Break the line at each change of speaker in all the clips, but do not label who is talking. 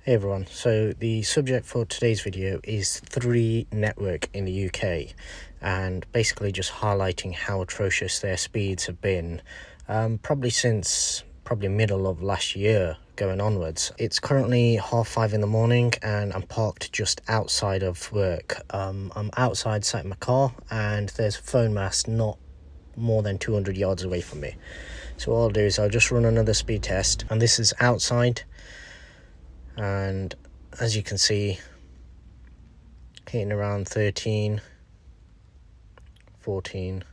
Hey everyone, so the subject for today's video is 3 network in the UK and basically just highlighting how atrocious their speeds have been probably since middle of last year going onwards. It's currently 5:30 in the morning and I'm parked just outside of work. I'm outside sat in my car and there's a phone mast not more than 200 yards away from me. So what I'll do is I'll just run another speed test, and this is outside. And as you can see, hitting around 13, 14,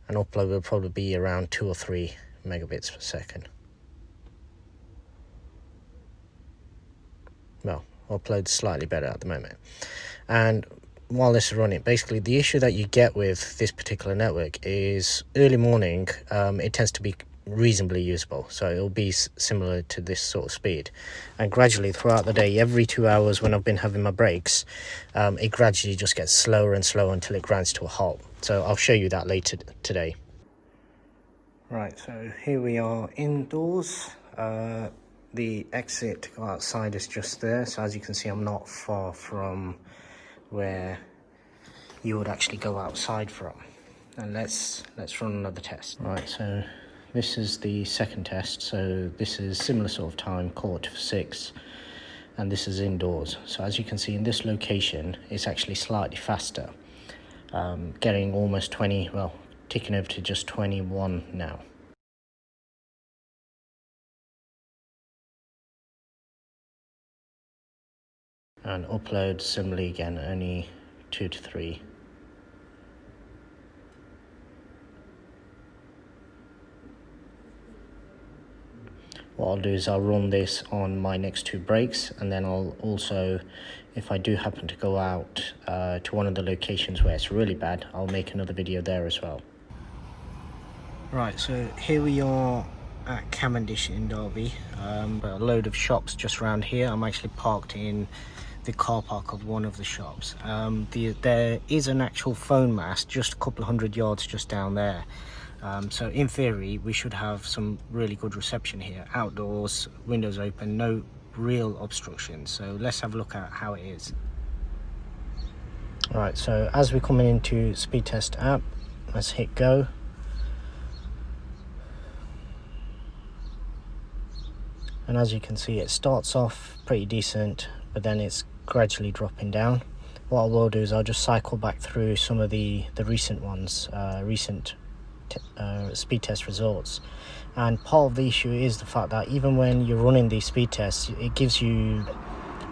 and upload will probably be around 2 or 3 megabits per second. Well, upload's slightly better at the moment. And while this is running, basically the issue that you get with this particular network is early morning, it tends to be reasonably usable, so it'll be similar to this sort of speed, and gradually throughout the day, every 2 hours when I've been having my breaks, it gradually just gets slower and slower until it grinds to a halt. So I'll show you that later today. Right, so here we are indoors. The exit to go outside is just there, so as you can see I'm not far from where you would actually go outside from. And let's run another test. Right, so this is the second test. So this is similar sort of time, 5:45, and this is indoors. So as you can see in this location, it's actually slightly faster, getting almost 20, well, ticking over to just 21 now. And upload similarly again, only 2 to 3. What I'll do is I'll run this on my next 2 breaks, and then I'll also, if I do happen to go out to one of the locations where it's really bad, I'll make another video there as well. Right, so here we are at Cavendish in Derby. A load of shops just around here. I'm actually parked in the car park of one of the shops. There is an actual phone mast just a couple of 100 yards just down there. So in theory we should have some really good reception here, outdoors, windows open, no real obstruction. So let's have a look at how it is. Right, so as we're coming into speed test app, let's hit go. And as you can see, it starts off pretty decent, but then it's gradually dropping down. What I will do is I'll just cycle back through some of the recent ones, speed test results. And part of the issue is the fact that even when you're running these speed tests, it gives you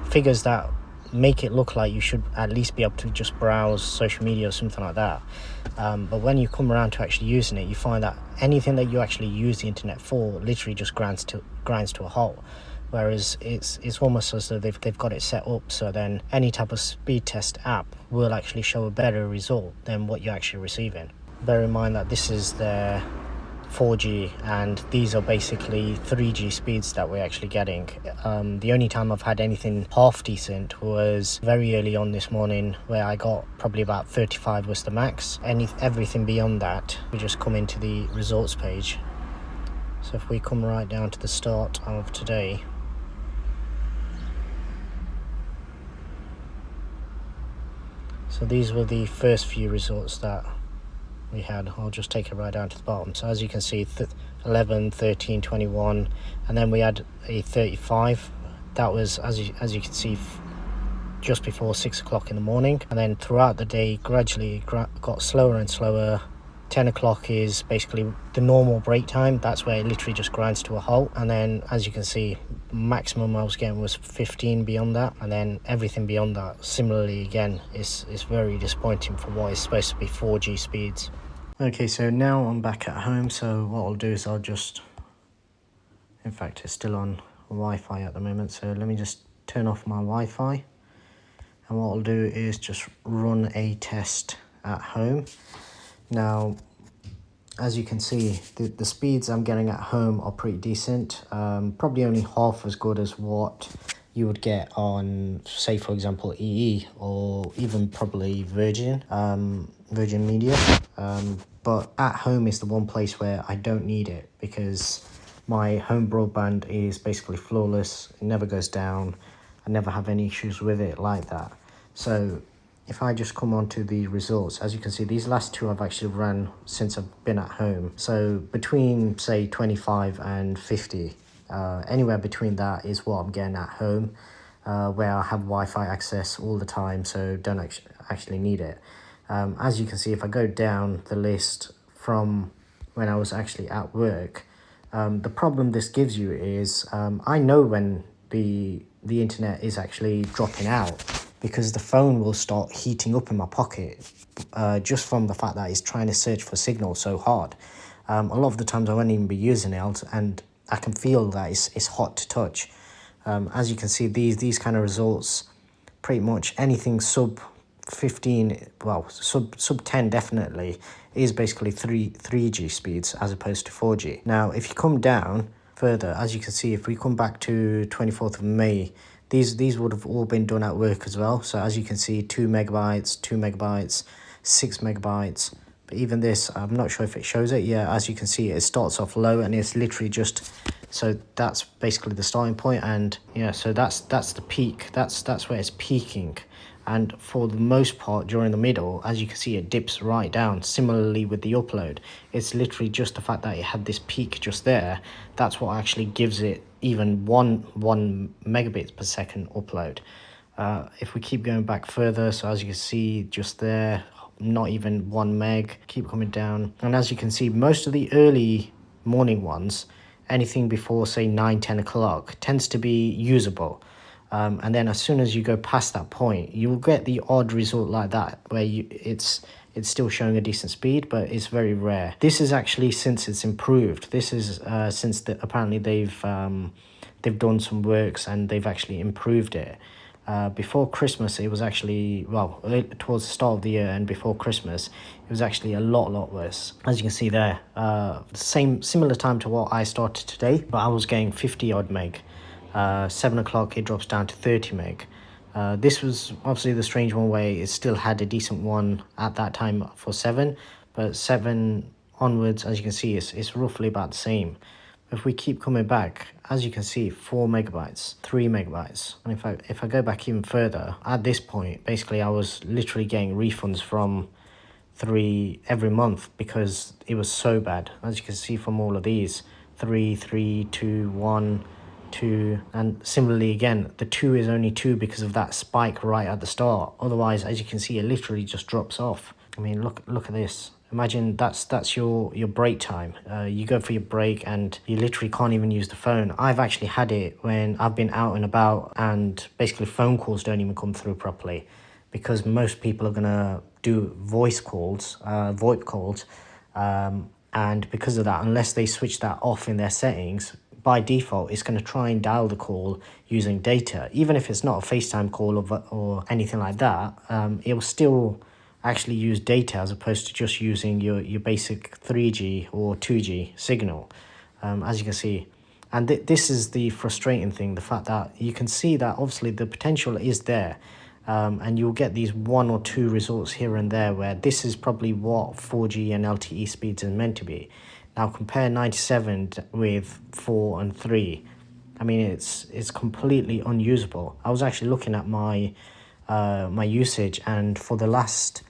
figures that make it look like you should at least be able to just browse social media or something like that. But when you come around to actually using it, you find that anything that you actually use the internet for literally just grinds to a halt. Whereas it's almost as though they've got it set up so then any type of speed test app will actually show a better result than what you're actually receiving. Bear in mind that this is their 4G and these are basically 3G speeds that we're actually getting. The only time I've had anything half decent was very early on this morning, where I got probably about 35 was the max. Everything beyond that, we just come into the results page. So if we come right down to the start of today, so these were the first few results that we had. I'll just take it right down to the bottom. So as you can see, 11, 13, 21, and then we had a 35. That was, as you can see, just before 6 o'clock in the morning, and then throughout the day gradually got slower and slower. 10 o'clock is basically the normal break time. That's where it literally just grinds to a halt, and then as you can see, maximum I was getting was 15 beyond that, and then everything beyond that similarly again is very disappointing for what is supposed to be 4G speeds. Okay, so now I'm back at home, so what I'll do is I'll just, in fact it's still on Wi-Fi at the moment, so let me just turn off my Wi-Fi, and what I'll do is just run a test at home. Now, as you can see, the speeds I'm getting at home are pretty decent, probably only half as good as what you would get on, say for example, EE or even probably Virgin Media, but at home is the one place where I don't need it, because My home broadband is basically flawless. It never goes down. I never have any issues with it like that. So if I just come on to the results, as you can see, these last two I've actually run since I've been at home. So between, say, 25 and 50, anywhere between that is what I'm getting at home, where I have Wi-Fi access all the time, so don't actually need it. As you can see, if I go down the list from when I was actually at work, the problem this gives you is I know when the internet is actually dropping out, because the phone will start heating up in my pocket just from the fact that it's trying to search for signal so hard. A lot of the times I won't even be using it, and I can feel that it's hot to touch. As you can see, these kind of results, pretty much anything sub 15, well, sub 10 definitely, is basically 3G speeds as opposed to 4G. Now, if you come down further, as you can see, if we come back to 24th of May, these would have all been done at work as well. So as you can see, 2 megabytes, 2 megabytes, 6 megabytes. But even this, I'm not sure if it shows it. Yeah, as you can see, it starts off low and it's literally just, so that's basically the starting point. And yeah, so that's the peak. That's where it's peaking. And for the most part during the middle, as you can see, it dips right down. Similarly with the upload, it's literally just the fact that it had this peak just there. That's what actually gives it even one megabits per second upload. If we keep going back further, so as you can see just there, not even 1 meg, keep coming down. And as you can see, most of the early morning ones, anything before say 9-10 o'clock, tends to be usable. And then as soon as you go past that point, you will get the odd result like that where it's still showing a decent speed, but it's very rare. This is actually since it's improved. This is since apparently they've done some works and they've actually improved it. Before Christmas, it was actually, well, towards the start of the year and before Christmas, it was actually a lot worse. As you can see there, similar time to what I started today, but I was getting 50 odd meg. 7 o'clock, it drops down to 30 meg. This was obviously the strange one where it still had a decent one at that time for 7, but 7 onwards, as you can see, it's roughly about the same. If we keep coming back, as you can see, 4 megabytes, 3 megabytes. And if I go back even further, at this point, basically I was literally getting refunds from 3 every month because it was so bad. As you can see from all of these, 3, 2, 1, 2, and similarly again, the 2 is only 2 because of that spike right at the start. Otherwise, as you can see, it literally just drops off. I mean, look at this. Imagine that's your break time. You go for your break and you literally can't even use the phone. I've actually had it when I've been out and about and basically phone calls don't even come through properly because most people are gonna do voice calls, VoIP calls, and because of that, unless they switch that off in their settings, by default, it's going to try and dial the call using data. Even if it's not a FaceTime call or anything like that, it will still actually use data as opposed to just using your basic 3G or 2G signal, as you can see. And this is the frustrating thing, the fact that you can see that obviously the potential is there, and you'll get these 1 or 2 results here and there where this is probably what 4G and LTE speeds are meant to be. Now compare 97 with 4 and 3. I mean, it's completely unusable. I was actually looking at my my usage, and for the last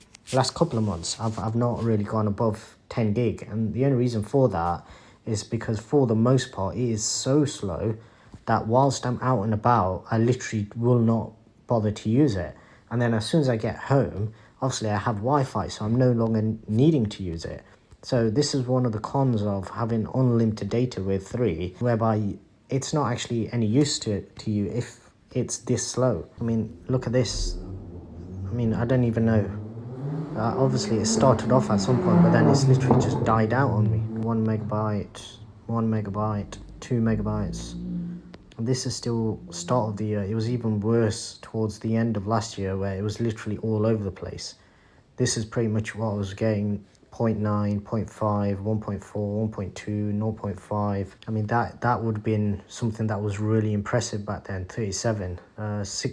couple of months, I've not really gone above 10 gig, and the only reason for that is because for the most part it is so slow that whilst I'm out and about, I literally will not bother to use it. And then as soon as I get home, obviously I have Wi-Fi, so I'm no longer needing to use it. So this is one of the cons of having unlimited data with 3, whereby it's not actually any use to you if it's this slow. I mean, look at this. I mean, I don't even know. Obviously, it started off at some point, but then it's literally just died out on me. 1 megabyte, 1 megabyte, 2 megabytes. And this is still start of the year. It was even worse towards the end of last year where it was literally all over the place. This is pretty much what I was getting 0.9, 0.5, 1.4, 1.2, 0.5. I mean, that would have been something that was really impressive back then. 37.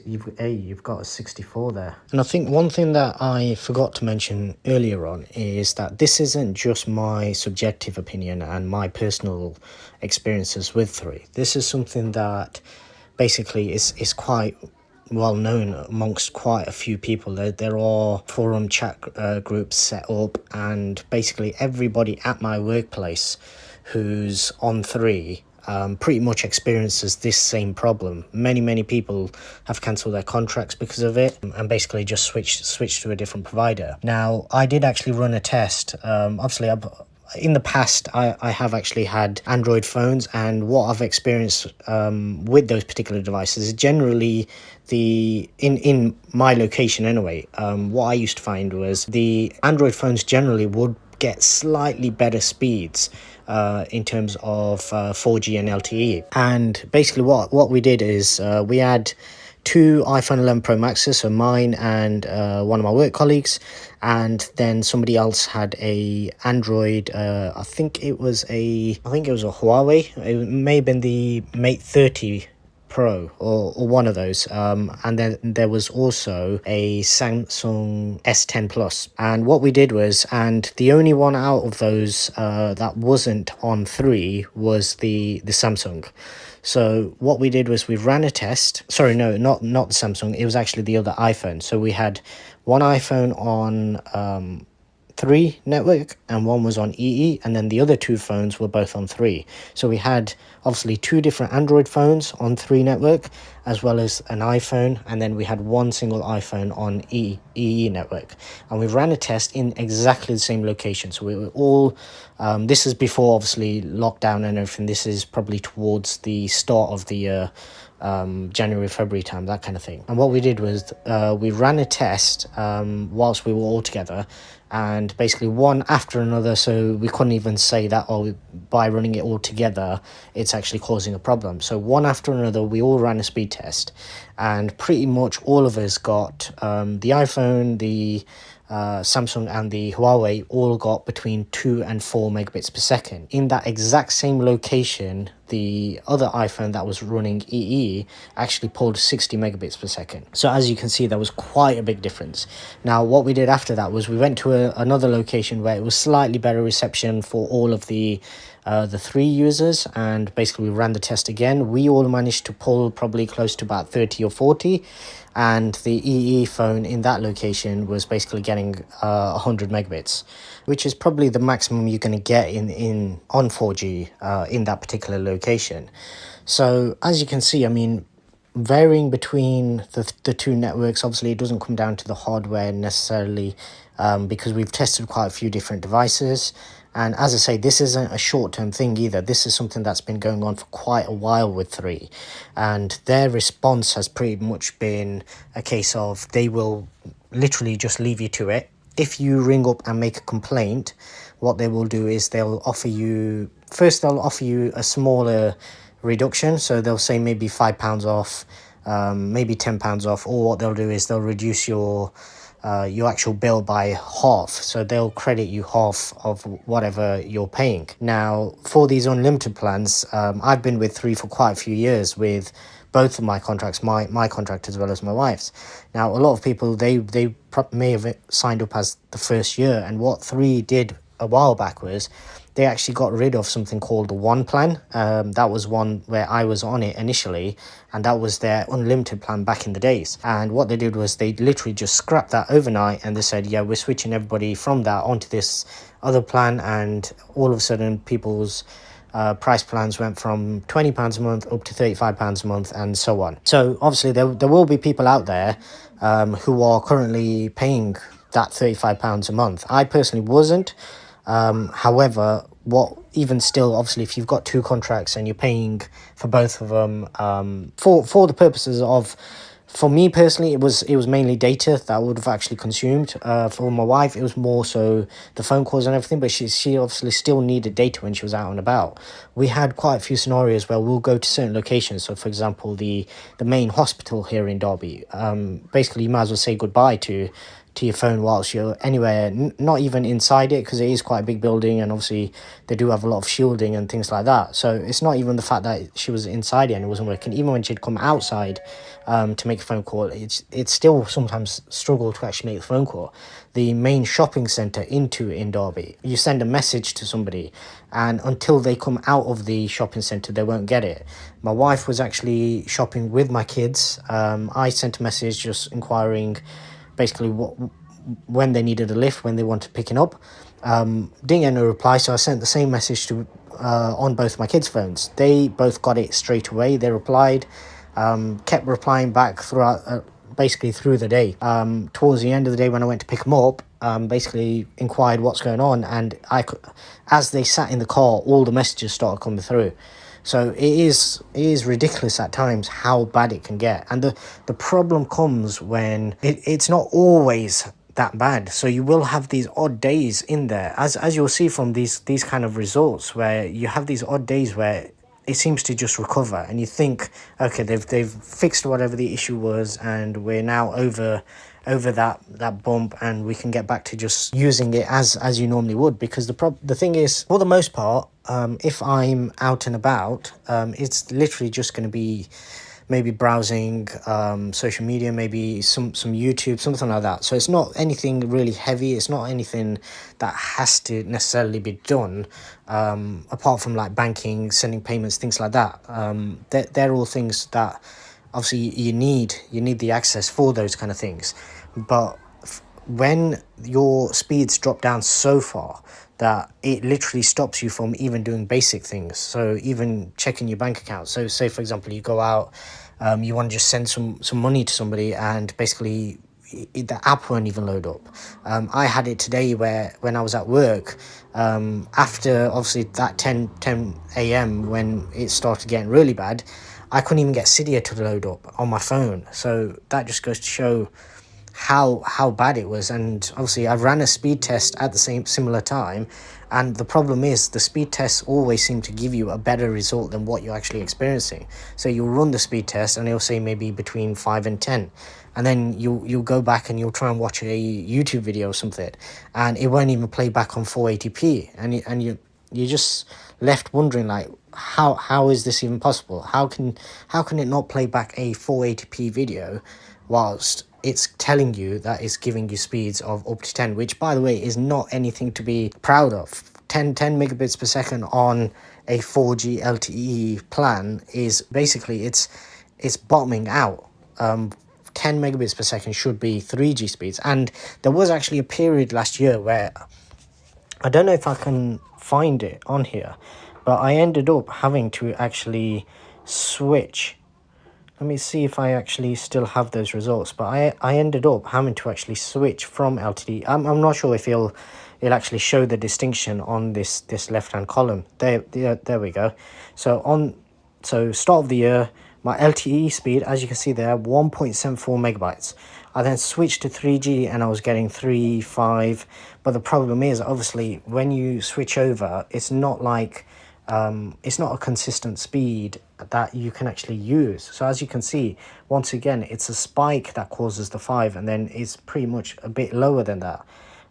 You've got a 64 there. And I think one thing that I forgot to mention earlier on is that this isn't just my subjective opinion and my personal experiences with 3. This is something that basically is quite well known amongst quite a few people. There are forum chat groups set up, and basically everybody at my workplace who's on 3 pretty much experiences this same problem. Many people have cancelled their contracts because of it, and basically just switched to a different provider. Now, I did actually run a test. Obviously, in the past, I have actually had Android phones, and what I've experienced with those particular devices is generally in my location anyway, what I used to find was the Android phones generally would get slightly better speeds in terms of 4G and LTE. And basically what we did is we had 2 iPhone 11 Pro Maxes, so mine and one of my work colleagues, and then somebody else had a Android. I think it was a Huawei. It may have been the Mate 30 Pro or one of those, and then there was also a Samsung S10 Plus. And what we did was, and the only one out of those that wasn't on 3 was the Samsung. So what we did was we ran a test. Sorry, no, not the Samsung. It was actually the other iPhone. So we had one iPhone on 3 network and one was on EE, and then the other 2 phones were both on 3. So we had obviously 2 different Android phones on 3 network, as well as an iPhone, and then we had one single iPhone on EE network. And we ran a test in exactly the same location. So we were all, this is before obviously lockdown and everything. This is probably towards the start of the year, January, February time, that kind of thing. And what we did was we ran a test whilst we were all together, and basically one after another, so we couldn't even say that by running it all together it's actually causing a problem. So one after another we all ran a speed test, and pretty much all of us got the iPhone, the Samsung and the Huawei all got between 2 and 4 megabits per second. In that exact same location, the other iPhone that was running EE actually pulled 60 megabits per second. So as you can see, there was quite a big difference. Now, what we did after that was we went to another location where it was slightly better reception for all of the 3 users, and basically we ran the test again. We all managed to pull probably close to about 30 or 40, and the EE phone in that location was basically getting 100 megabits, which is probably the maximum you're going to get on 4G in that particular location. So as you can see, I mean, varying between the 2 networks, obviously it doesn't come down to the hardware necessarily, because we've tested quite a few different devices. And as I say, this isn't a short-term thing either. This is something that's been going on for quite a while with 3. And their response has pretty much been a case of they will literally just leave you to it. If you ring up and make a complaint, what they will do is they'll offer you a smaller reduction. So they'll say maybe £5 off, maybe £10 off, or what they'll do is they'll reduce your actual bill by half. So they'll credit you half of whatever you're paying. Now, for these unlimited plans, I've been with 3 for quite a few years with both of my contracts, my contract as well as my wife's. Now, a lot of people, they may have signed up as the first year, and what 3 did a while back was they actually got rid of something called the One Plan. That was one where I was on it initially, and that was their unlimited plan back in the days. And what they did was they literally just scrapped that overnight, and they said, yeah, we're switching everybody from that onto this other plan. And all of a sudden people's price plans went from £20 a month up to £35 a month, and so on. So obviously there will be people out there who are currently paying that £35 a month. I personally wasn't. However, even still, obviously, if you've got 2 contracts and you're paying for both of them, for the purposes of, for me personally, it was mainly data that I would have actually consumed. For my wife, it was more so the phone calls and everything, but she obviously still needed data when she was out and about. We had quite a few scenarios where we'll go to certain locations. So, for example, the main hospital here in Derby, basically you might as well say goodbye to to your phone whilst you're anywhere, not even inside it, because it is quite a big building, and obviously they do have a lot of shielding and things like that. So it's not even the fact that she was inside it and it wasn't working. Even when she'd come outside to make a phone call, it's still sometimes struggle to actually make the phone call. The main shopping centre in Derby, you send a message to somebody, and until they come out of the shopping centre, they won't get it. My wife was actually shopping with my kids. I sent a message just inquiring basically when they needed a lift, when they wanted picking up. Didn't get no reply, so I sent the same message to on both my kids' phones. They both got it straight away. They replied, kept replying back throughout, basically through the day. Towards the end of the day, when I went to pick them up, basically inquired what's going on, and as they sat in the car, all the messages started coming through. So it is ridiculous at times how bad it can get. And the problem comes when it's not always that bad. So you will have these odd days in there, as you'll see from these kind of results, where you have these odd days where it seems to just recover, and you think, okay, they've fixed whatever the issue was, and we're now over that bump, and we can get back to just using it as you normally would. Because the thing is, for the most part, if I'm out and about, it's literally just going to be maybe browsing social media, maybe some YouTube, something like that. So it's not anything really heavy. It's not anything that has to necessarily be done, apart from like banking, sending payments, things like that. They're all things that obviously you need the access for those kind of things. But when your speeds drop down so far that it literally stops you from even doing basic things, so even checking your bank account. So say for example you go out, you want to just send some money to somebody, and basically the app won't even load up. I had it today where when I was at work, after obviously that 10 a.m. when it started getting really bad, I couldn't even get Cydia to load up on my phone. So that just goes to show how bad it was. And obviously I ran a speed test at the similar time, and the problem is the speed tests always seem to give you a better result than what you're actually experiencing. So you'll run the speed test and it'll say maybe between 5 and 10, and then you'll go back and you'll try and watch a YouTube video or something, and it won't even play back on 480p, and you're just left wondering, like, how is this even possible? How can it not play back a 480p video whilst it's telling you that it's giving you speeds of up to 10, which by the way is not anything to be proud of. 10 megabits per second on a 4G LTE plan is basically it's bottoming out. 10 megabits per second should be 3G speeds. And there was actually a period last year where, I don't know if I can find it on here, but I ended up having to actually switch. Let me see if I actually still have those results, but I ended up having to actually switch from LTE. I'm not sure if it'll actually show the distinction on this left-hand column. There we go. So start of the year, my LTE speed, as you can see there, 1.74 megabytes. I then switched to 3G and I was getting 3.5. But the problem is, obviously, when you switch over, it's not like it's not a consistent speed that you can actually use. So as you can see, once again, it's a spike that causes the 5, and then it's pretty much a bit lower than that.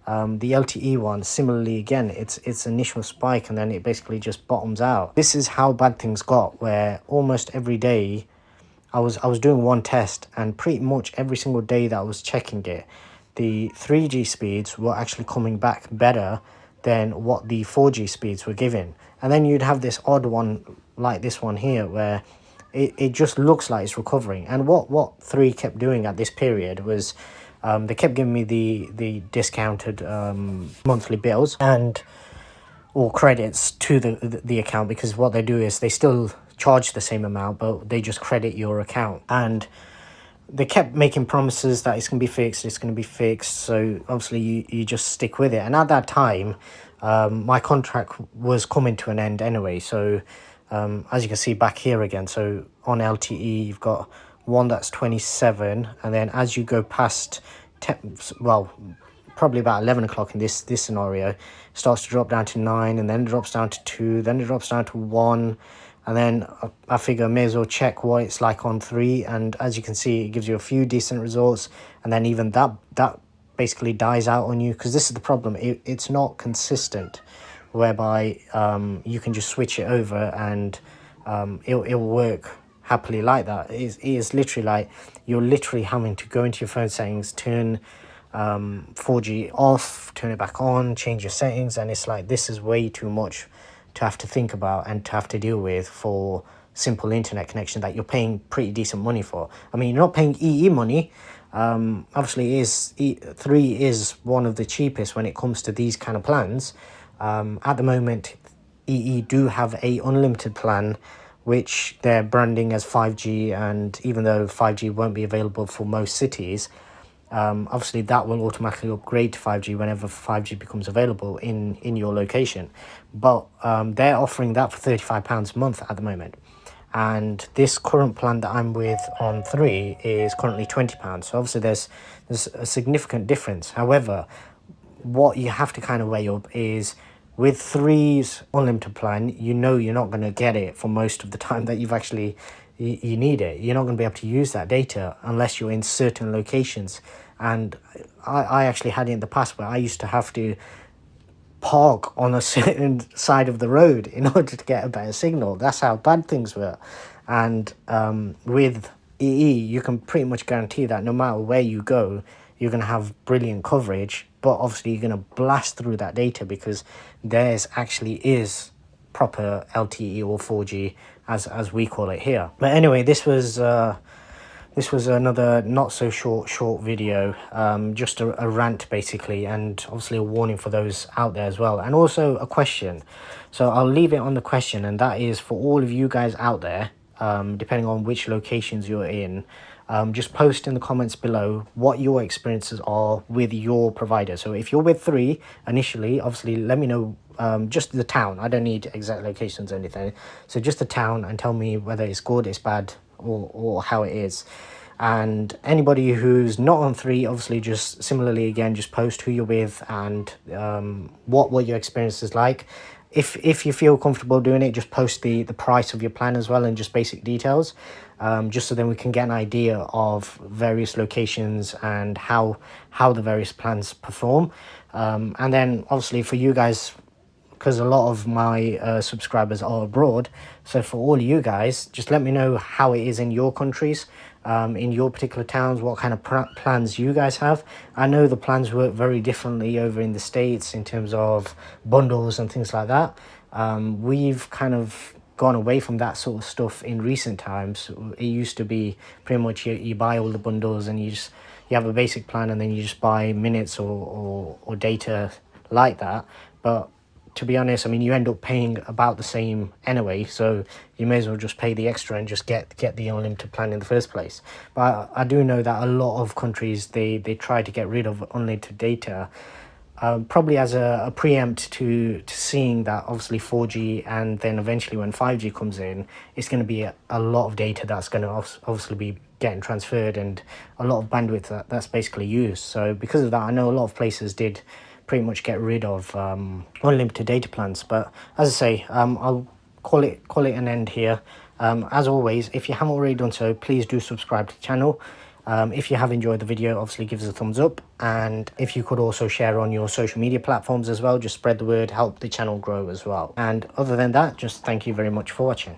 The LTE one, similarly, again, it's initial spike, and then it basically just bottoms out. This is how bad things got, where almost every day I was doing one test, and pretty much every single day that I was checking it, the 3G speeds were actually coming back better than what the 4G speeds were giving. And then you'd have this odd one like this one here, where it just looks like it's recovering. And what 3 kept doing at this period was they kept giving me the discounted monthly bills and or credits to the account, because what they do is they still charge the same amount, but they just credit your account. And they kept making promises that it's going to be fixed, so obviously you just stick with it. And at that time, my contract was coming to an end anyway, so as you can see back here again, so on LTE you've got one that's 27, and then as you go past probably about 11 o'clock in this scenario, it starts to drop down to 9, and then it drops down to 2, then it drops down to 1, and then I figure I may as well check what it's like on 3, and as you can see, it gives you a few decent results, and then even that basically dies out on you, because this is the problem. It's not consistent, whereby you can just switch it over and it'll work happily like that. It is literally like you're literally having to go into your phone settings, turn 4G off, turn it back on, change your settings, and it's like, this is way too much to have to think about and to have to deal with for simple internet connection that you're paying pretty decent money for. I mean, you're not paying EE money. Obviously E3 is one of the cheapest when it comes to these kind of plans. At the moment, EE do have a unlimited plan, which they're branding as 5G, and even though 5G won't be available for most cities, obviously that will automatically upgrade to 5G whenever 5G becomes available in your location. But they're offering that for £35 a month at the moment. And this current plan that I'm with on 3 is currently £20. So obviously there's a significant difference. However, what you have to kind of weigh up is, with 3's unlimited plan, you know you're not going to get it for most of the time that you've actually you need it. You're not going to be able to use that data unless you're in certain locations. And I actually had it in the past where I used to have to park on a certain side of the road in order to get a better signal. That's how bad things were. And with EE, you can pretty much guarantee that no matter where you go, you're going to have brilliant coverage. But obviously you're going to blast through that data, because theirs actually is proper LTE or 4G as we call it here. But anyway, this was another not so short video, just a rant basically, and obviously a warning for those out there as well, and also a question. So I'll leave it on the question, and that is for all of you guys out there, depending on which locations you're in, just post in the comments below what your experiences are with your provider. So if you're with 3 initially, obviously let me know just the town. I don't need exact locations or anything. So just the town, and tell me whether it's good, it's bad, or how it is. And anybody who's not on 3, obviously just similarly again, just post who you're with and what your experience is like. If you feel comfortable doing it, just post the price of your plan as well, and just basic details, just so then we can get an idea of various locations and how the various plans perform. And then obviously for you guys, because a lot of my subscribers are abroad, so for all you guys, just let me know how it is in your countries, in your particular towns, what kind of plans you guys have. I know the plans work very differently over in the States in terms of bundles and things like that. We've kind of gone away from that sort of stuff in recent times. It used to be pretty much you buy all the bundles, and you have a basic plan, and then you just buy minutes or data like that. But to be honest, I mean, you end up paying about the same anyway, so you may as well just pay the extra and just get the unlimited plan in the first place. But I do know that a lot of countries, they try to get rid of unlimited data, probably as a preempt to seeing that obviously 4G, and then eventually when 5G comes in, it's going to be a lot of data that's going to obviously be getting transferred, and a lot of bandwidth that's basically used. So because of that, I know a lot of places did pretty much get rid of unlimited data plans. But as I say, I'll call it an end here. As always, if you haven't already done so, please do subscribe to the channel. If you have enjoyed the video, obviously give us a thumbs up, and if you could also share on your social media platforms as well, just spread the word, help the channel grow as well. And other than that, just thank you very much for watching.